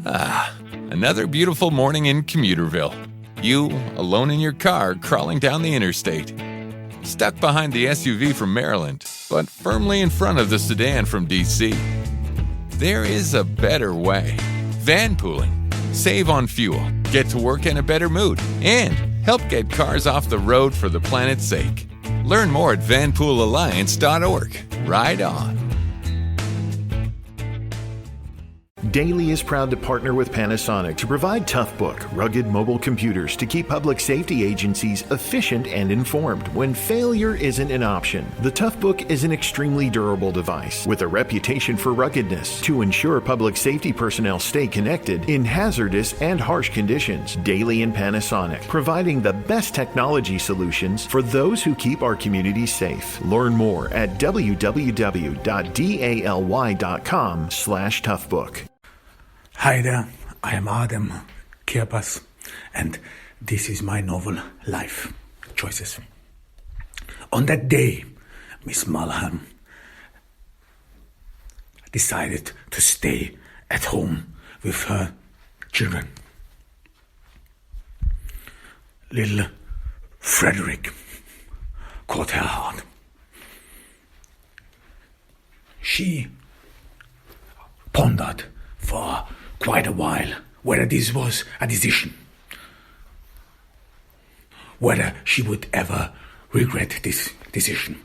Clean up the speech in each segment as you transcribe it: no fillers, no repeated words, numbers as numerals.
Another beautiful morning in Commuterville. You, alone in your car, crawling down the interstate. Stuck behind the SUV from Maryland, but firmly in front of the sedan from DC. There is a better way. Vanpooling. Save on fuel, get to work in a better mood, and help get cars off the road for the planet's sake. Learn more at vanpoolalliance.org. Ride on. Daily is proud to partner with Panasonic to provide Toughbook, rugged mobile computers to keep public safety agencies efficient and informed when failure isn't an option. The Toughbook is an extremely durable device with a reputation for ruggedness to ensure public safety personnel stay connected in hazardous and harsh conditions. Daily and Panasonic, providing the best technology solutions for those who keep our communities safe. Learn more at www.daly.com/toughbook. Hi there, I am Adam Kirpas, and this is my novel Life Choices. On that day, Miss Mulholland decided to stay at home with her children. Little Frederick caught her heart. She pondered for quite a while whether this was a decision, whether she would ever regret this decision.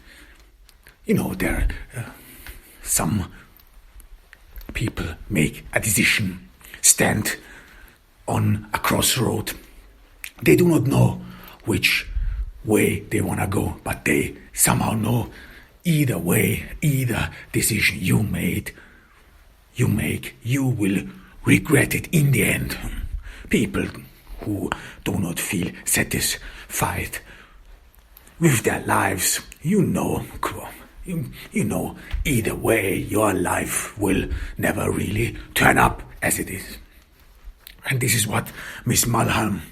You know, there some people make a decision, stand on a crossroad. They do not know which way they want to go, but they somehow know either way, either decision you make, you will regret it in the end. People who do not feel satisfied with their lives, you know, either way, your life will never really turn up as it is. And this is what Miss Mulholland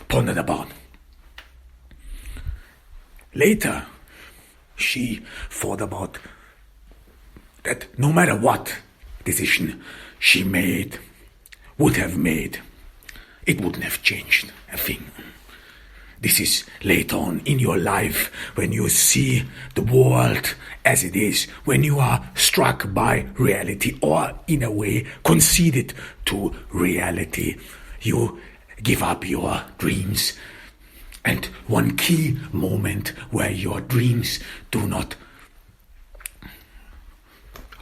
pondered about. Later, she thought about that no matter what decision she would have made, it wouldn't have changed a thing. This is later on in your life when you see the world as it is, when you are struck by reality or in a way conceded to reality. You give up your dreams, and one key moment where your dreams do not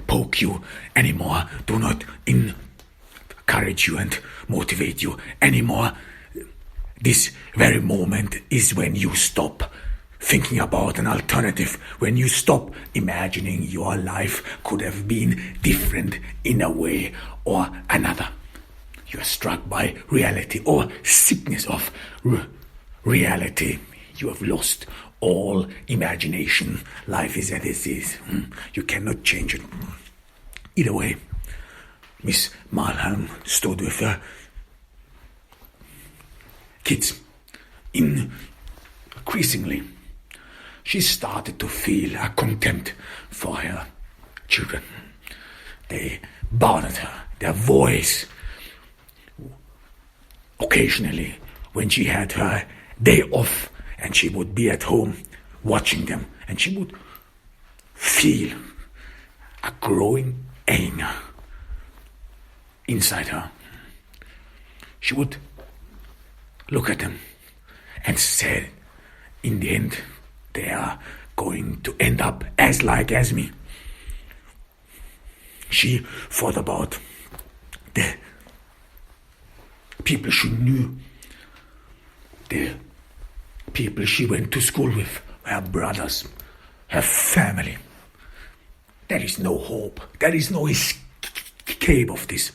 poke you anymore, do not encourage you and motivate you anymore. This very moment is when you stop thinking about an alternative, when you stop imagining your life could have been different in a way or another. You are struck by reality or sickness of reality. You have lost all imagination. Life is as it is. You cannot change it. Either way, Miss Mulholland stood with her kids. Increasingly, she started to feel a contempt for her children. They bothered her. Their voice, occasionally, when she had her day off and she would be at home watching them, and she would feel a growing anger inside her. She would look at them and say, in the end, they are going to end up as me. She thought about the people she knew, the people she went to school with, her brothers, her family. There is no hope. There is no escape of this.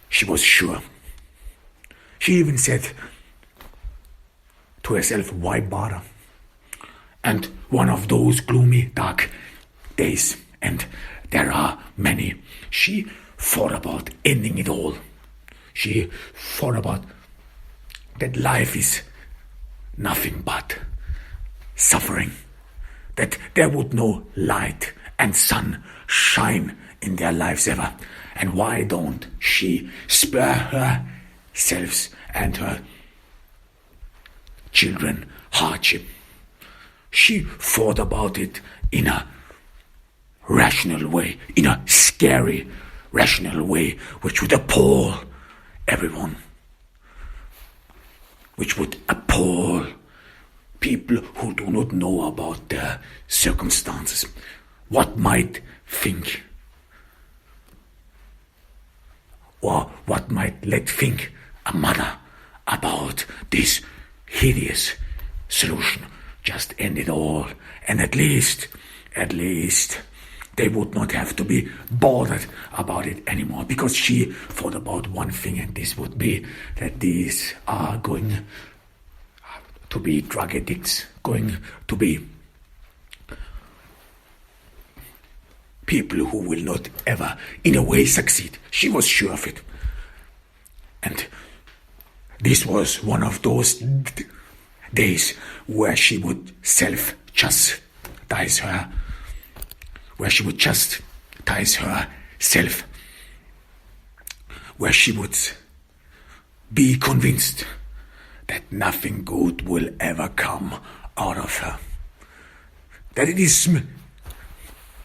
She was sure. She even said to herself, why bother? And one of those gloomy, dark days, and there are many, she thought about ending it all. She thought about that life is nothing but suffering, that there would no light and sun shine in their lives ever. And why don't she spare herself and her children hardship? She thought about it in a rational way, in a scary, rational way, which would appall everyone, which would appall people who do not know about their circumstances. What might think, or what might let think a mother about this hideous solution? Just end it all, and at least, they would not have to be bothered about it anymore, because she thought about one thing, and this would be that these are going to be drug addicts, going to be people who will not ever, in a way, succeed. She was sure of it. And this was one of those days where she would self-chastise herself, where she would be convinced that nothing good will ever come out of her. That it is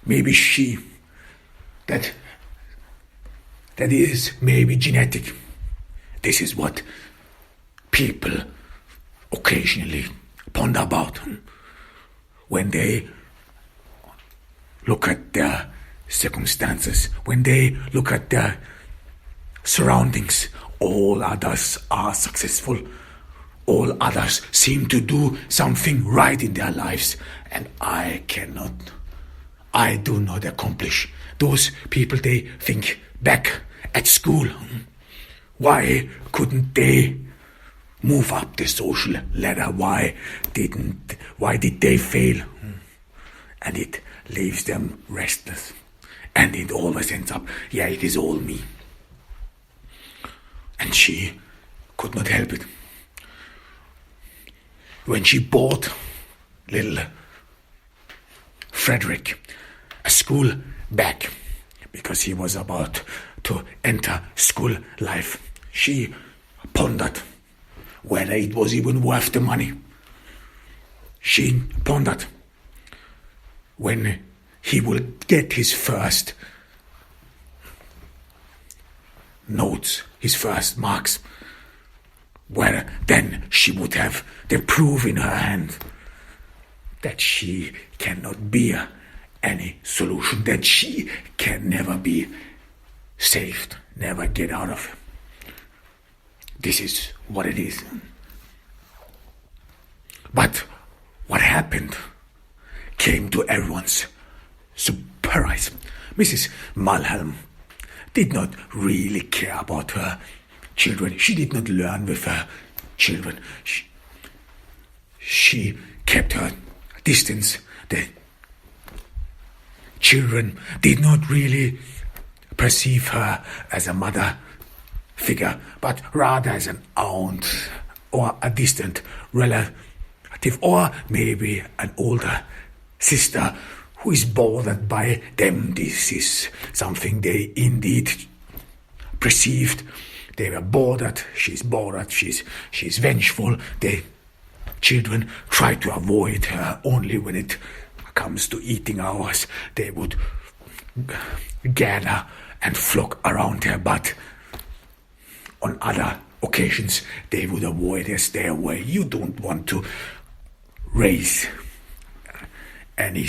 maybe that is maybe genetic. This is what people occasionally ponder about when they look at their circumstances, when they look at their surroundings. All others are successful. All others seem to do something right in their lives, and I do not accomplish. Those people, they think back at school. Why couldn't they move up the social ladder? Why did they fail? And it leaves them restless. And it always ends up, it is all me. And she could not help it. When she bought little Frederick a school bag, because he was about to enter school life, she pondered whether it was even worth the money. She pondered when he will get his first notes, his first marks, where then she would have the proof in her hand that she cannot bear any solution, that she can never be saved, never get out of it. This is what it is. But what happened came to everyone's surprise. Mrs. Mulholland did not really care about her children. She did not learn with her children. She kept her distance. The children did not really perceive her as a mother figure, but rather as an aunt or a distant relative, or maybe an older sister who is bothered by them. This is something they indeed perceived. They were bothered. She's bothered. She's vengeful. The children try to avoid her. Only when it comes to eating hours, they would gather and flock around her. But on other occasions, they would avoid her, stay away. You don't want to raise any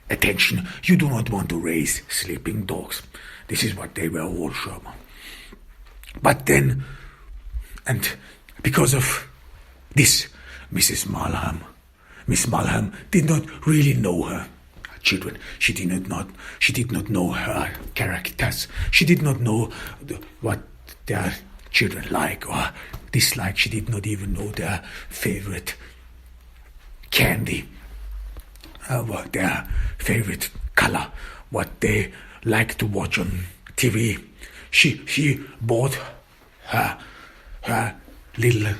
attention. You do not want to raise sleeping dogs. This is what they were all sure about. But then, and because of this, Miss Mulholland did not really know her children. She did not know her characters. She did not know what their children like or dislike. She did not even know their favorite candy, what their favorite color, what they like to watch on TV. She bought her little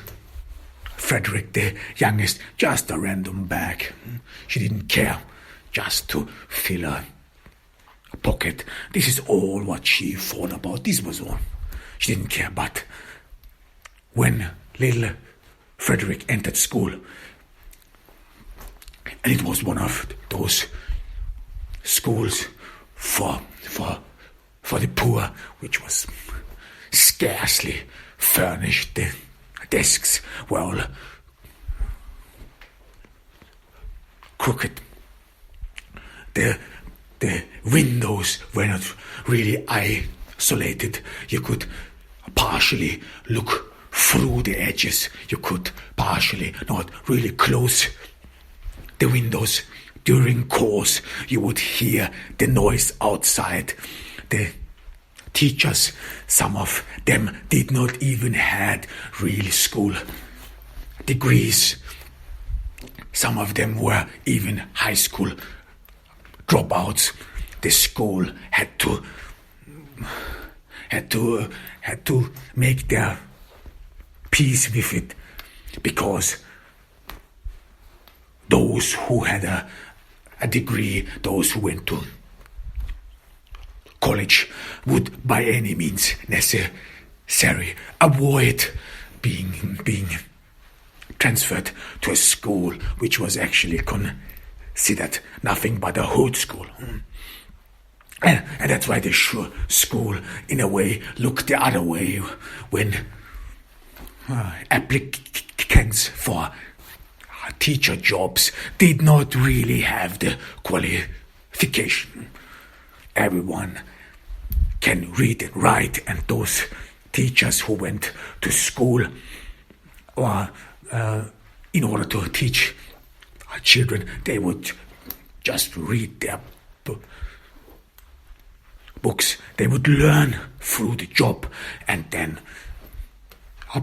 Frederick, the youngest, just a random bag. She didn't care, just to fill a pocket. This is all what she thought about. This was all. She didn't care. But when little Frederick entered school, and it was one of those schools for the poor, which was scarcely furnished. The desks were all crooked. The windows were not really isolated. You could partially look through the edges. You could partially not really close the windows. During course, you would hear the noise outside. The teachers, some of them did not even had real school degrees. Some of them were even high school dropouts. The school had to make their peace with it, because those who had a degree, those who went to college, would by any means necessary avoid being transferred to a school which was actually considered nothing but a hood school. And that's why the school, in a way, looked the other way when applicants for teacher jobs did not really have the qualification. Everyone can read and write, and those teachers who went to school or in order to teach children, they would just read their books. They would learn through the job and then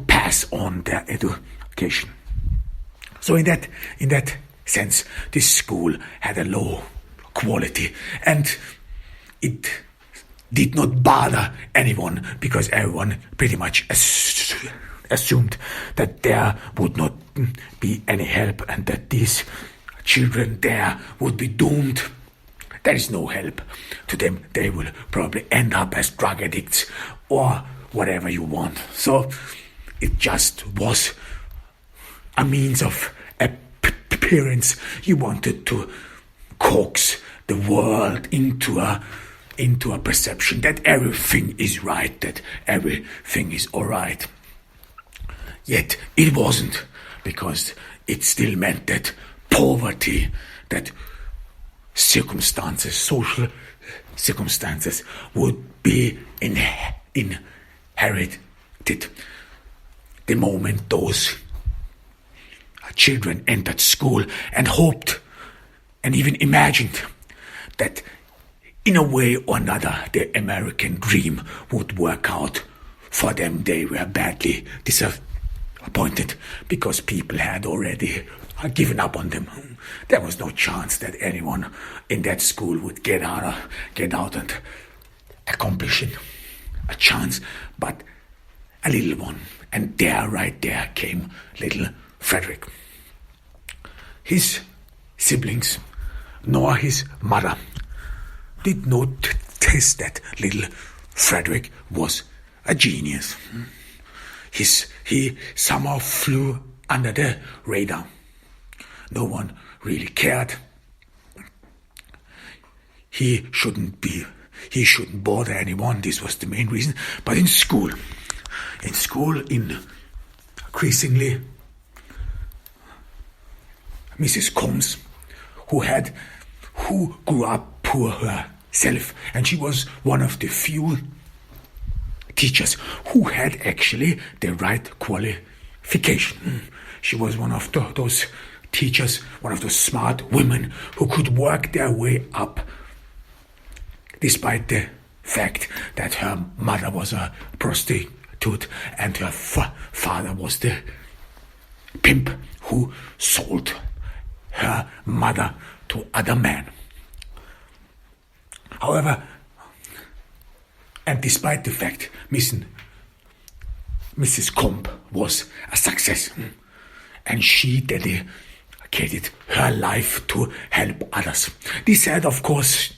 pass on their education. So in that sense, this school had a low quality, and it did not bother anyone, because everyone pretty much assumed that there would not be any help and that these children there would be doomed. There is no help to them. They will probably end up as drug addicts or whatever you want. So it just was a means of appearance. You wanted to coax the world into a perception that everything is right, that everything is all right. Yet it wasn't, because it still meant that poverty, that circumstances, social circumstances, would be inherited the moment those children entered school and hoped and even imagined that in a way or another the American dream would work out for them. They were badly disappointed, because people had already given up on them. There was no chance that anyone in that school would get out and accomplish it. A chance, but a little one. And right there came little Frederick. His siblings, nor his mother, did not test that little Frederick was a genius. He somehow flew under the radar. No one really cared. He shouldn't bother anyone. This was the main reason. But in school, increasingly, Mrs. Combs, who grew up poor herself, and she was one of the few teachers who had actually the right qualification. She was one of those teachers, one of those smart women who could work their way up, despite the fact that her mother was a prostitute and her father was the pimp who sold her mother to other men. However, and despite the fact Mrs. Comp was a success, and she dedicated her life to help others, this had, of course,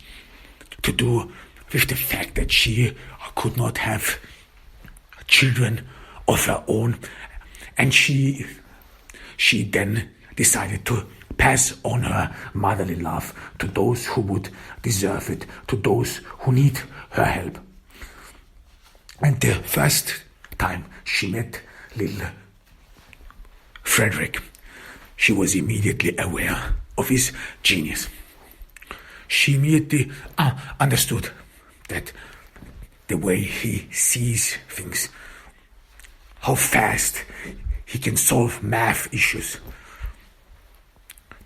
to do with the fact that she could not have children of her own, and she then decided to pass on her motherly love to those who would deserve it, to those who need her help. And the first time she met little Frederick, she was immediately aware of his genius. She immediately understood that the way he sees things, how fast he can solve math issues,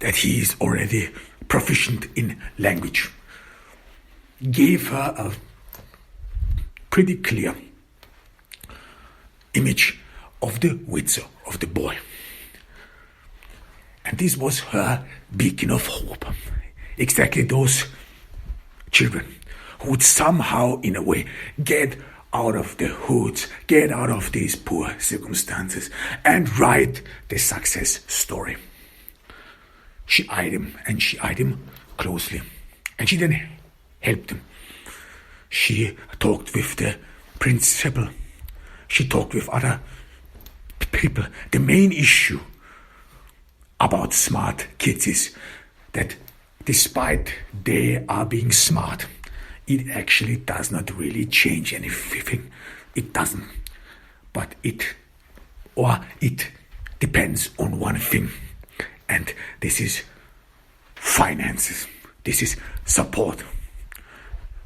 that he is already proficient in language, gave her a pretty clear image of the wits of the boy. And this was her beacon of hope. Exactly those children who would somehow, in a way, get out of the hoods, get out of these poor circumstances, and write the success story. She eyed him closely, and she then helped him. She talked with the principal. She talked with other people. The main issue about smart kids is that despite they are being smart, it actually does not really change anything. It doesn't. But it depends on one thing. And this is finances. This is support.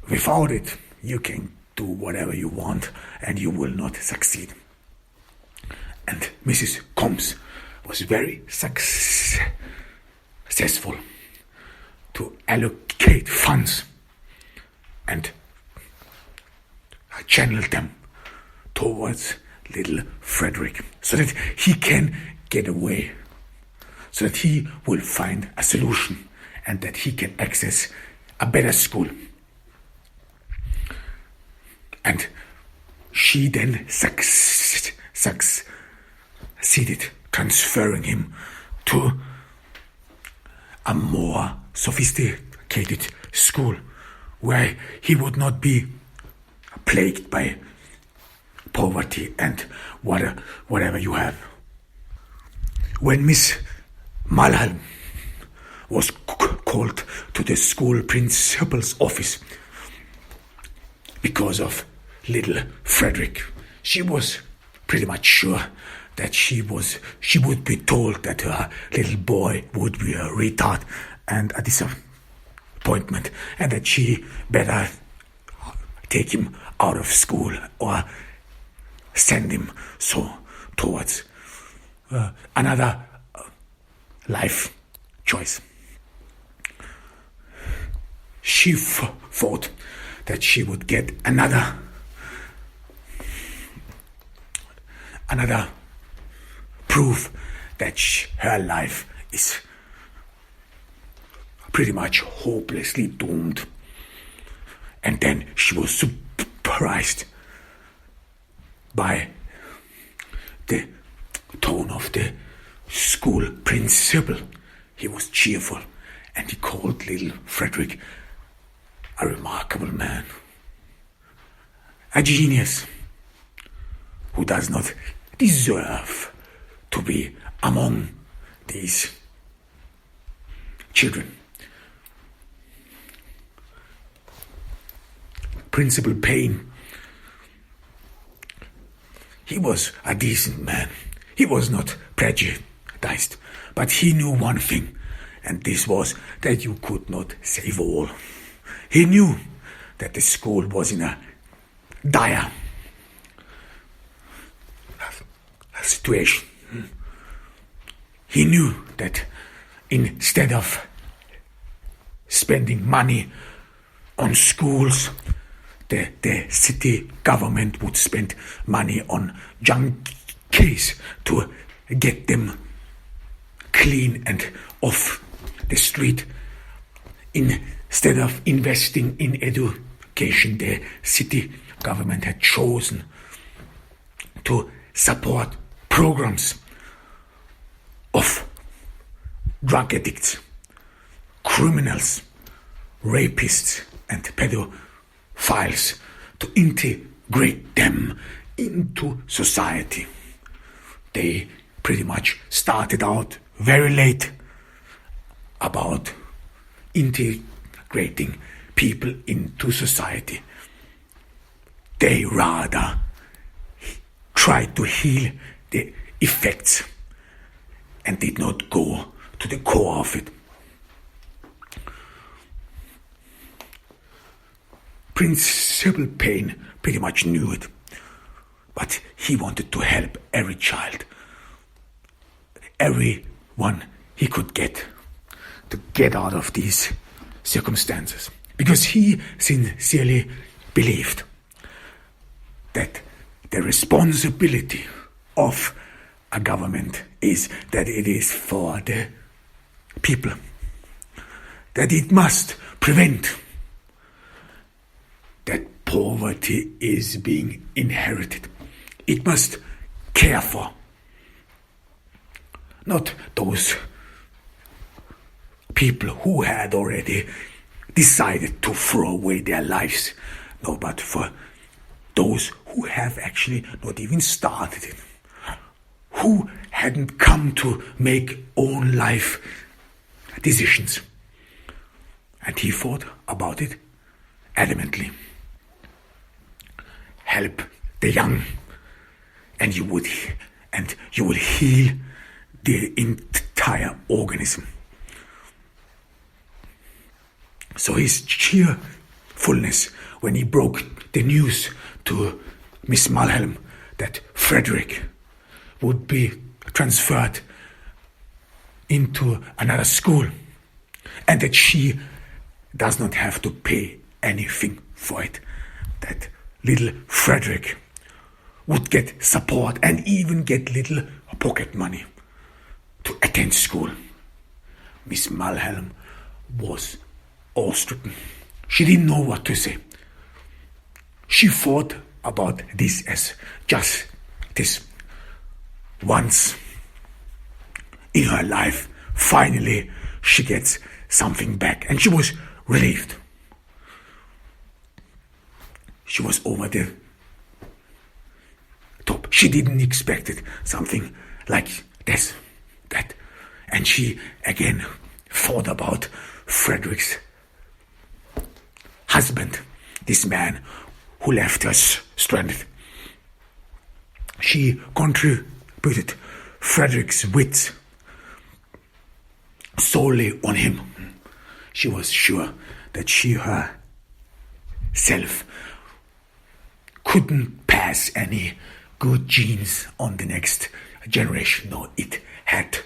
Without it, you can do whatever you want and you will not succeed. And Mrs. Combs was very successful to allocate funds and channel them towards little Frederick so that he can get away, so that he will find a solution and that he can access a better school. And she then succeeded transferring him to a more sophisticated school where he would not be plagued by poverty and whatever you have. When Miss Malholm was called to the school principal's office because of little Frederick, she was pretty much sure that she would be told that her little boy would be a retard and a disappointment, and that she better take him out of school or send him towards another life choice. She thought that she would get another proof that her life is pretty much hopelessly doomed. And then she was surprised by the tone of the school principal. He was cheerful, and he called little Frederick a remarkable man, a genius who does not deserve to be among these children. Principal Payne, he was a decent man. He was not prejudiced, but he knew one thing, and this was that you could not save all. He knew that the school was in a dire situation. He knew that instead of spending money on schools, the city government would spend money on junkies to get them clean and off the street. Instead of investing in education, the city government had chosen to support programs of drug addicts, criminals, rapists, and pedophiles, to integrate them into society. They pretty much started out very late about integrating people into society. They rather tried to heal the effects and did not go to the core of it. Principal Payne pretty much knew it, but he wanted to help every child, everyone he could get, to get out of these circumstances, because he sincerely believed that the responsibility of a government is that it is for the people, that it must prevent that poverty is being inherited. It must care for not those people who had already decided to throw away their lives, no, but for those who have actually not even started it, who hadn't come to make own life decisions. And he thought about it adamantly. Help the young, and you will heal the entire organism. So his cheerfulness when he broke the news to Miss Mulhelm that Frederick would be transferred into another school and that she does not have to pay anything for it, that little Frederick would get support and even get little pocket money to attend school. Miss Mulhelm was awe-stricken. She didn't know what to say. She thought about this as just this. Once in her life, finally, she gets something back, and she was relieved. She was over the top. She didn't expect it, something like this, that. And she again thought about Frederick's husband, this man who left us stranded. She contributed Frederick's wits solely on him. She was sure that she herself couldn't pass any good genes on the next generation. No, it had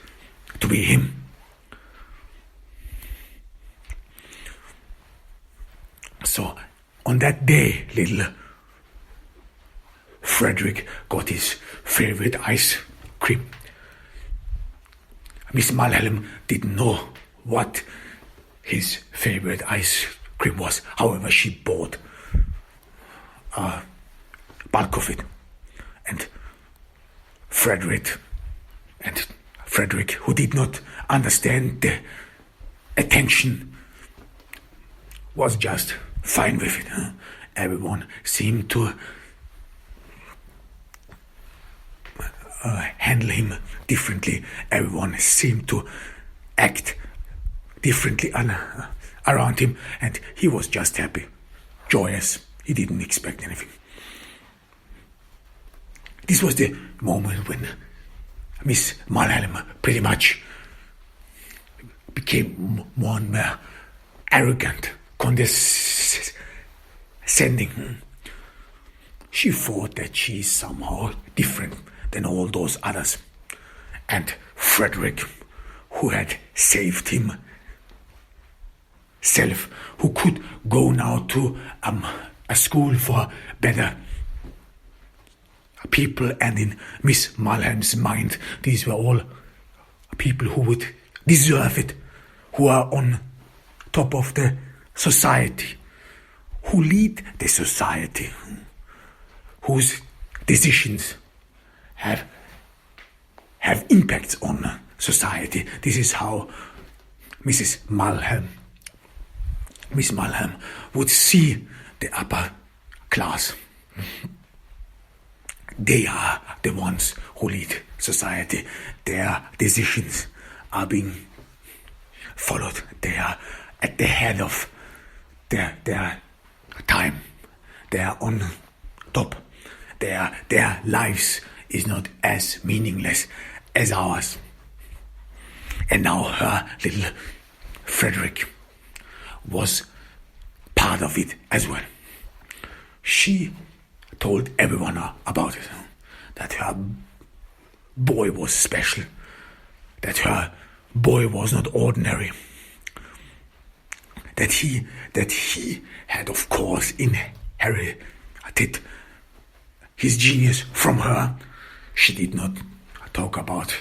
to be him. So on that day, little Frederick got his favorite ice cream. Miss Mulhelm didn't know what his favorite ice cream was. However, she bought a bulk of it. And Frederick, who did not understand the attention, was just fine with it. Everyone seemed to handle him differently. Everyone seemed to act differently around him, and he was just happy, joyous. He didn't expect anything. This was the moment when Miss Mulhelm pretty much became more and more arrogant, condescending. She thought that she is somehow different than all those others. And Frederick, who had saved himself, who could go now to a school for better people, and in Miss Mulhelm's mind, these were all people who would deserve it, who are on top of the society, who lead the society, whose decisions have impacts on society. This is how Mrs. Mulhelm Miss Malham would see the upper class. They are the ones who lead society. Their decisions are being followed. They are at the head of their time. They are on top. Their lives is not as meaningless as ours. And now her little Frederick was part of it as well. She told everyone about it, that her boy was special, that her boy was not ordinary, that he had, of course, inherited his genius from her. She did not talk about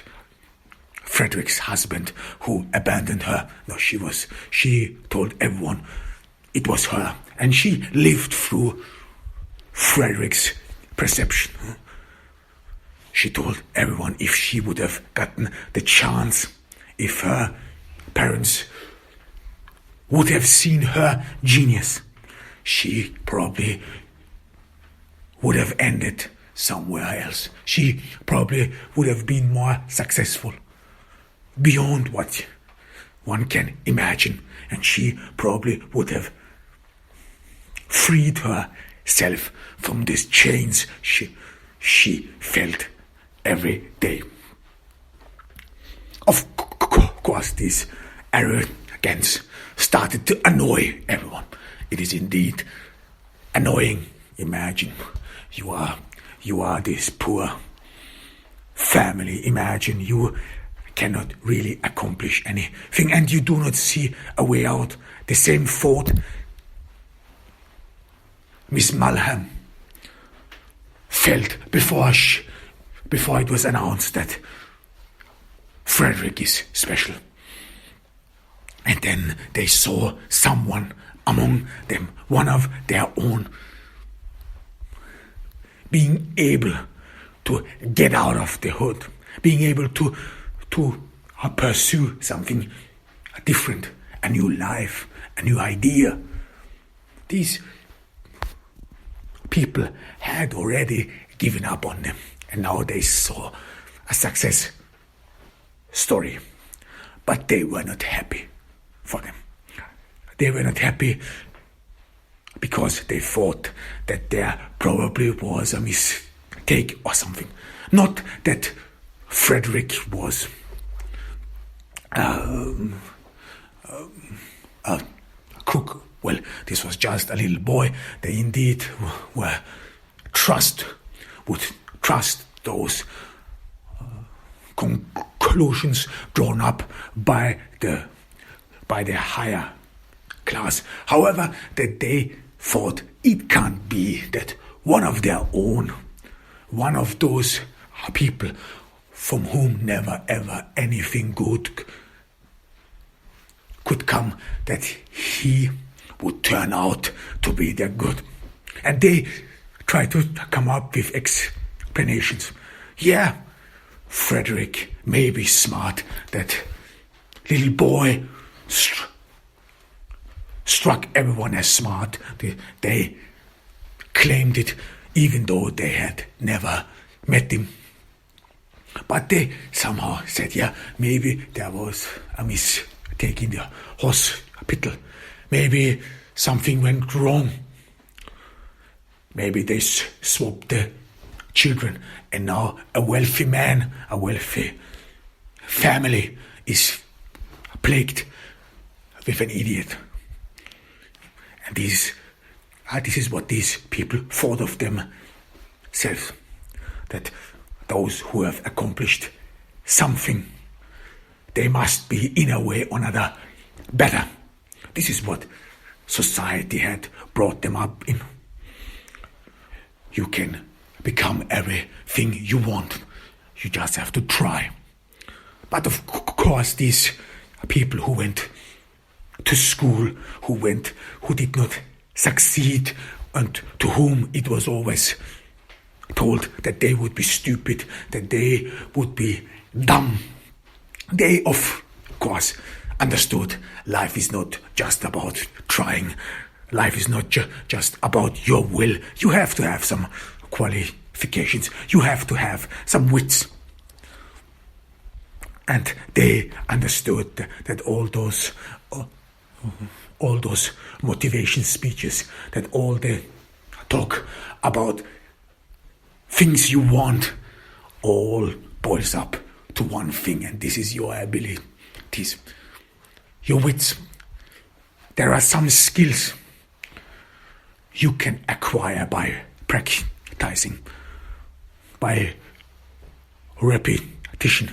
Frederick's husband who abandoned her. No, she told everyone it was her, and she lived through Frederick's perception. She told everyone if she would have gotten the chance, if her parents would have seen her genius, she probably would have ended somewhere else. She probably would have been more successful, beyond what one can imagine, and she probably would have freed herself from these chains she felt every day. Of course, this arrogance started to annoy everyone. It is indeed annoying. Imagine you are this poor family. Imagine you cannot really accomplish anything and you do not see a way out. The same thought Miss Malham felt before it was announced that Frederick is special. And then they saw someone among them, one of their own, being able to get out of the hood, being able to pursue something different, a new life, a new idea. These people had already given up on them, and now they saw a success story. But they were not happy for them. They were not happy because they thought that there probably was a mistake or something. Not that Frederick was a crook. Well, this was just a little boy. They indeed would trust those conclusions drawn up by the higher class. However, that they thought it can't be that one of their own, one of those people from whom never ever anything good could come, that he would turn out to be their good. And they try to come up with explanations. Yeah, Frederick may be smart. That little boy struck everyone as smart. They claimed it even though they had never met him. But they somehow said, yeah, maybe there was a mistake in the hospital. Maybe something went wrong. Maybe they swapped the children, and now a wealthy man, a wealthy family is plagued with an idiot. And this is what these people thought of themselves, that those who have accomplished something, they must be in a way or another better. This is what society had brought them up in. You can become everything you want. You just have to try. But of course, these people who went to school, who did not succeed, and to whom it was always told that they would be stupid, that they would be dumb, they of course understood life is not just about trying. Life is not just about your will. You have to have some qualifications. You have to have some wits. And they understood that all those motivation speeches, that all the talk about things you want, all boils up to one thing, and this is your abilities, your wits. There are some skills you can acquire by practicing, by repetition,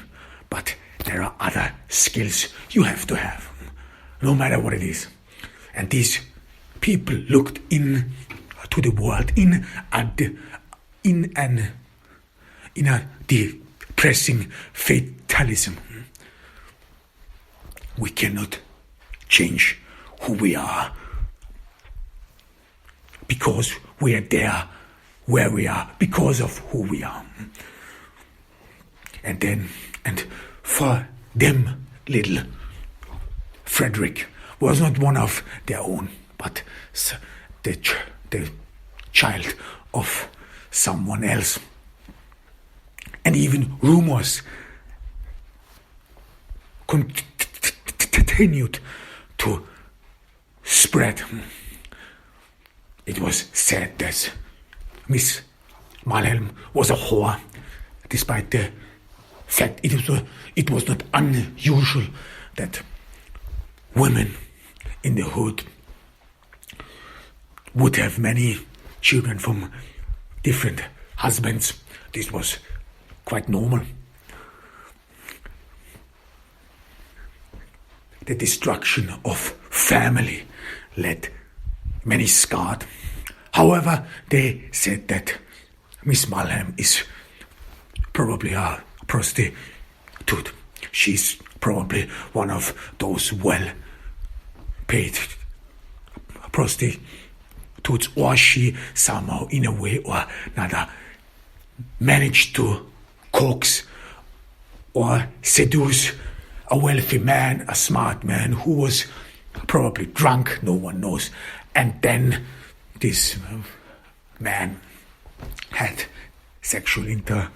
but there are other skills you have to have, no matter what it is. And these people looked in to the world in a depressing fatalism. We cannot change who we are because we are there where we are because of who we are. And for them, little Frederick was not one of their own, but the child of someone else. And even rumors continued to spread. It was said that Miss Malhelm was a whore, despite the fact it was not unusual that women in the hood would have many children from different husbands. This was quite normal. The destruction of family left many scarred. However, they said that Miss Malhelm is probably a prostitute. She's probably one of those well-paid prostitutes, or she somehow, in a way or another, managed to coax or seduce a wealthy man, a smart man who was probably drunk, no one knows. And then this man had sexual intercourse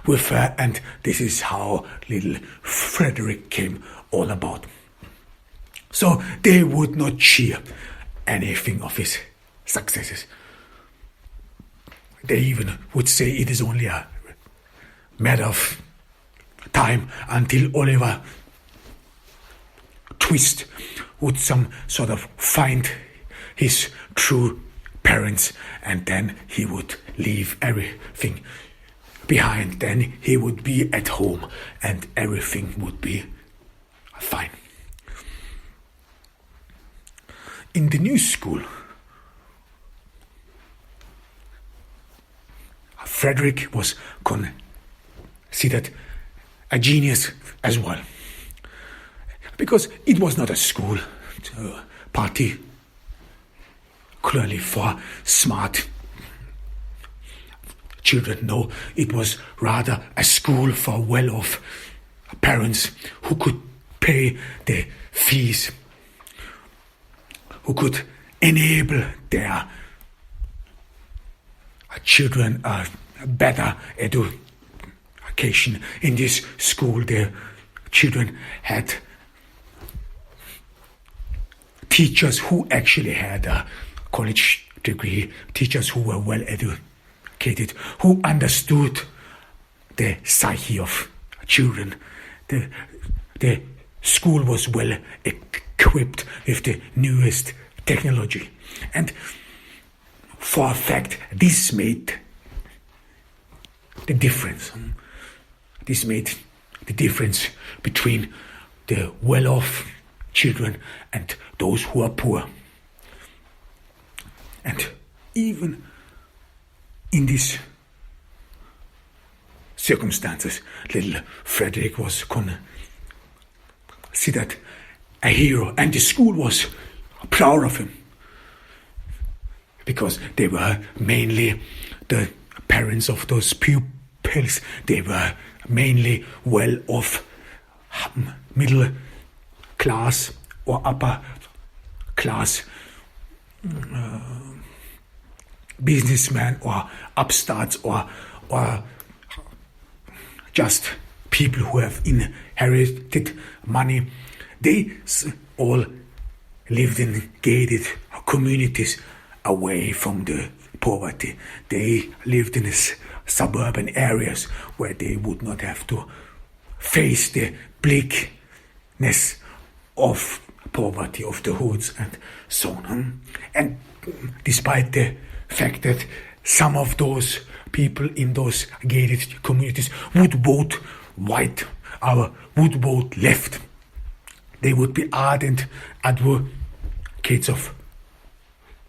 with her, and this is how little Frederick came all about. So they would not cheer anything of his successes. They even would say it is only a matter of time until Oliver Twist would some sort of find his true parents, and then he would leave everything behind. Then he would be at home and everything would be fine. In the new school, Frederick was considered a genius as well, because it was not a school particularly for smart children. No, it was rather a school for well-off parents who could pay the fees, who could enable their children a better education. In this school, the children had teachers who actually had a college degree, teachers who were well educated, who understood the psyche of children. The school was well equipped with the newest technology. And for a fact, this made the difference. This made the difference between the well-off children and those who are poor. And even in these circumstances, little Frederick was considered a hero, and the school was proud of him, because they were mainly the parents of those pupils. They were mainly well-off middle class or upper class businessmen or upstarts or just people who have inherited money. They all lived in gated communities away from the poverty. They lived in suburban areas where they would not have to face the bleakness of poverty, of the hoods and so on. And despite the fact that some of those people in those gated communities would vote white or would vote left, they would be ardent advocates of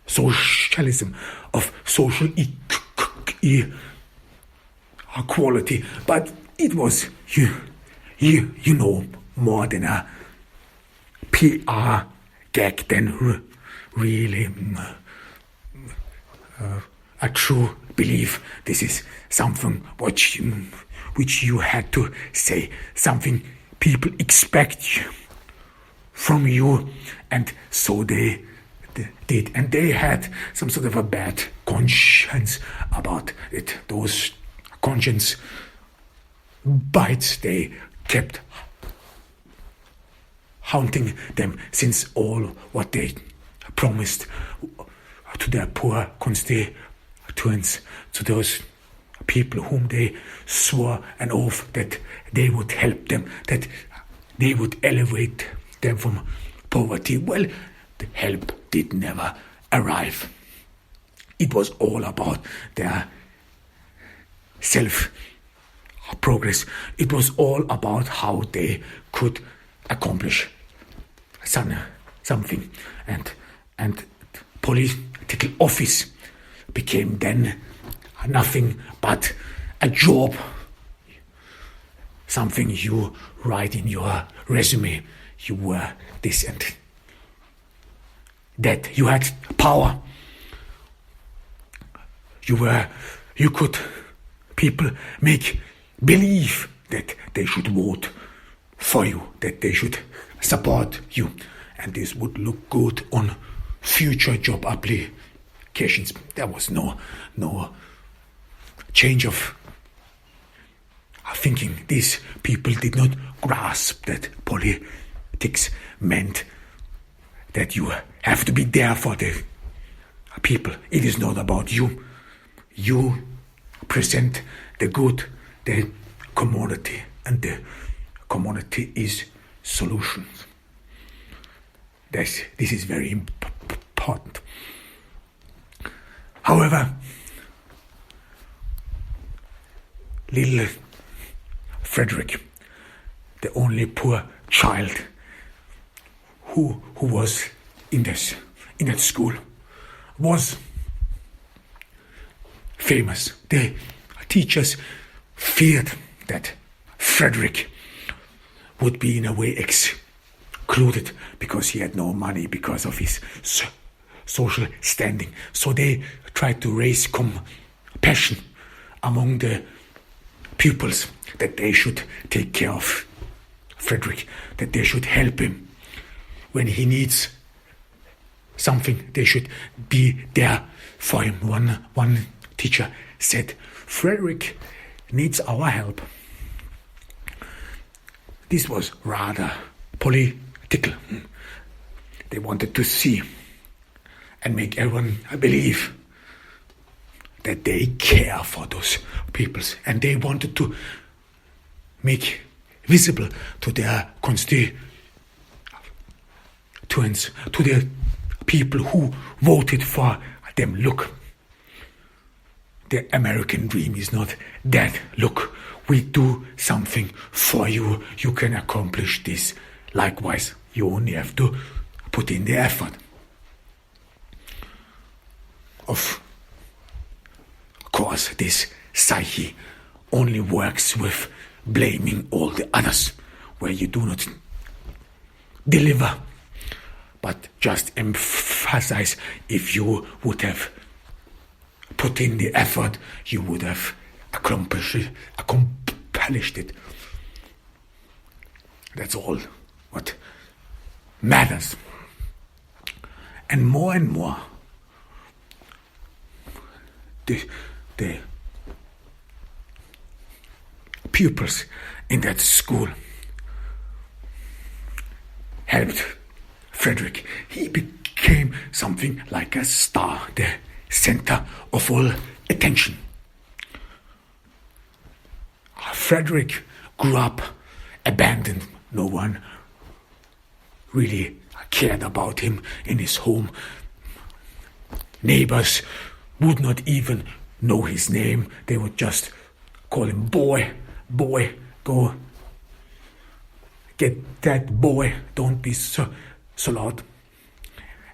socialism, of social equality. But it was, you know, more than a PR gag than really a true belief. This is something which you had to say, something people expect from you, and so they did. And they had some sort of a bad conscience about it. Those conscience bites, they kept haunting them, since all what they promised to their poor constituents, to those people whom they swore an oath that they would help them, that they would elevate them from poverty. Well, the help did never arrive. It was all about their self-progress. It was all about how they could accomplish something. And political office became then nothing but a job, something you write in your resume. You were this and that. You had power. People make believe that they should vote for you, that they should support you, and this would look good on future job applications. There was no change of thinking. These people did not grasp that politics meant that you have to be there for the people. It is not about you. You present the good, the commodity, and the commodity is solutions. This is very important. However, little Frederick, the only poor child who was in that school, was famous. The teachers feared that Frederick would be in a way excluded because he had no money, because of his social standing. So they tried to raise compassion among the pupils, that they should take care of Frederick, that they should help him when he needs something. They should be there for him. One teacher said, "Frederick needs our help." This was rather political. They wanted to see and make everyone believe that they care for those peoples, and they wanted to make visible to their constituents, to the people who voted for them, look, the American dream is not dead. Look, we do something for you. You can accomplish this. Likewise, you only have to put in the effort. Of course, this psyche only works with blaming all the others, where you do not deliver, but just emphasize. If you would have put in the effort, you would have accomplished it. That's all what matters. And more, the pupils in that school helped Frederick. He became something like a star, the center of all attention. Frederick grew up abandoned. No one really cared about him in his home. Neighbors would not even know his name. They would just call him boy, go get that boy, don't be so loud.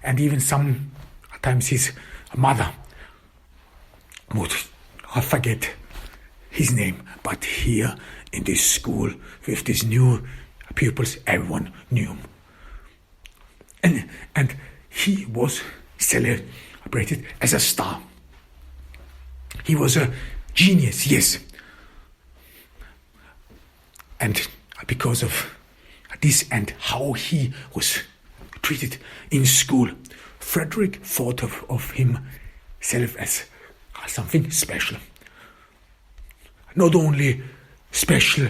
And even sometimes his mother would forget his name. But here in this school with these new pupils, everyone knew him. And he was celebrated as a star. He was a genius, yes. And because of this and how he was treated in school, Frederick thought of himself as something special. Not only special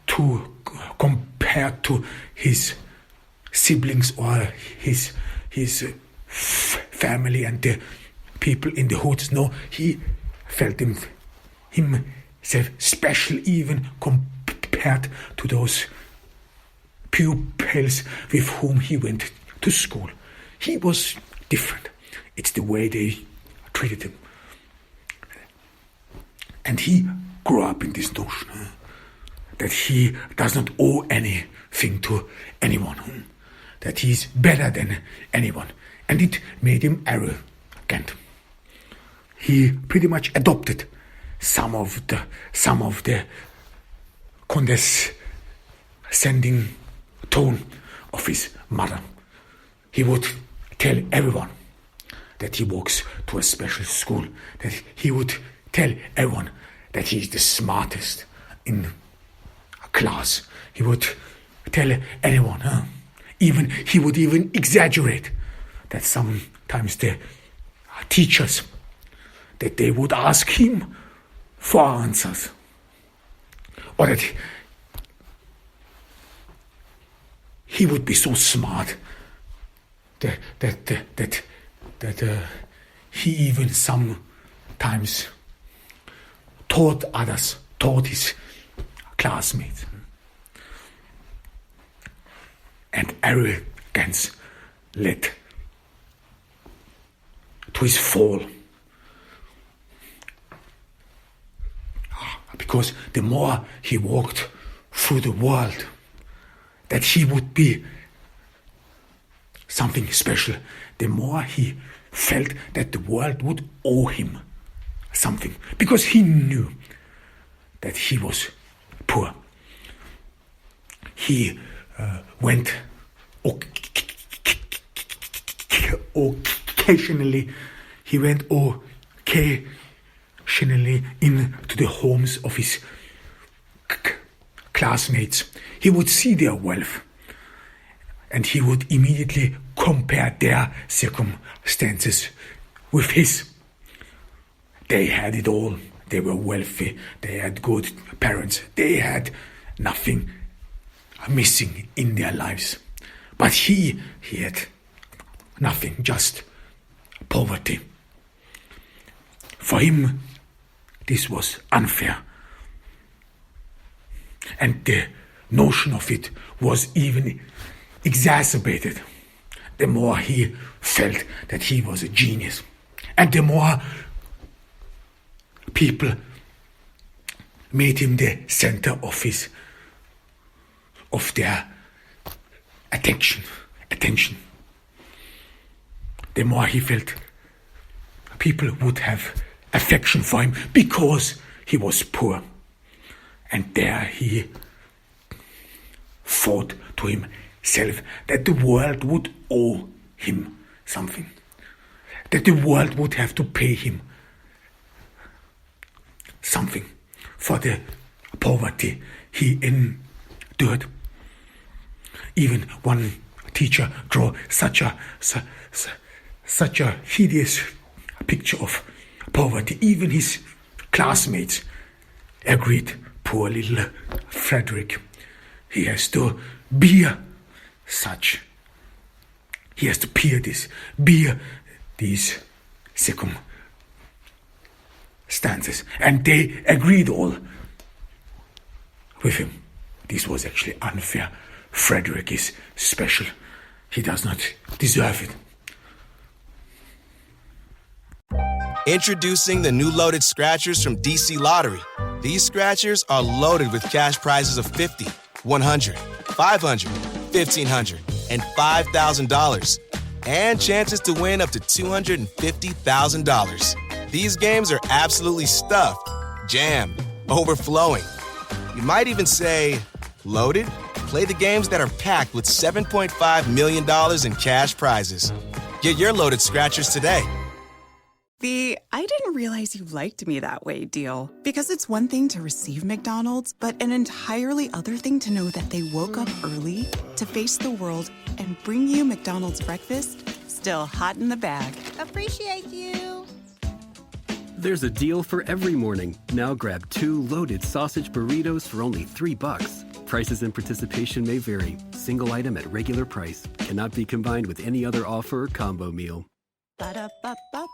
to compare to his siblings or his family and the people in the hoods. No, he felt himself special even compared to those pupils with whom he went to school. He was different. It's the way they treated him. And he grew up in this notion that he does not owe anything to anyone, that he's better than anyone. And it made him arrogant. He pretty much adopted some of the condescending tone of his mother. He would tell everyone that he walks to a special school, that he would tell everyone that he's the smartest in a class. He would tell anyone, he would even exaggerate that sometimes the teachers, that they would ask him for answers, or that he would be so smart that he even sometimes taught his classmates. And arrogance led to his fall. Because the more he walked through the world, that he would be something special, the more he felt that the world would owe him something. Because he knew that he was poor. He went occasionally into the homes of his classmates. He would see their wealth, and he would immediately compare their circumstances with his. They had it all. They were wealthy. They had good parents. They had nothing missing in their lives. But he had nothing, just poverty. For him, this was unfair. And the notion of it was even exacerbated the more he felt that he was a genius. And the more people made him the center of their attention. The more he felt people would have affection for him because he was poor. And there he thought to himself that the world would owe him something, that the world would have to pay him something for the poverty he endured. even one teacher draw such a hideous picture of poverty. Even his classmates agreed, poor little Frederick, he has to bear these circumstances. And they agreed all with him. This was actually unfair. Frederick is special. He does not deserve it. Introducing the new loaded scratchers from DC Lottery. These scratchers are loaded with cash prizes of $50, $100, $500, $1,500, and $5,000. And chances to win up to $250,000. These games are absolutely stuffed, jammed, overflowing. You might even say, loaded? Play the games that are packed with $7.5 million in cash prizes. Get your loaded scratchers today. The "I didn't realize you liked me that way" deal. Because it's one thing to receive McDonald's, but an entirely other thing to know that they woke up early to face the world and bring you McDonald's breakfast still hot in the bag. Appreciate you. There's a deal for every morning. Now grab 2 loaded sausage burritos for only $3. Prices and participation may vary. Single item at regular price. Cannot be combined with any other offer or combo meal. Ba-da-ba-ba.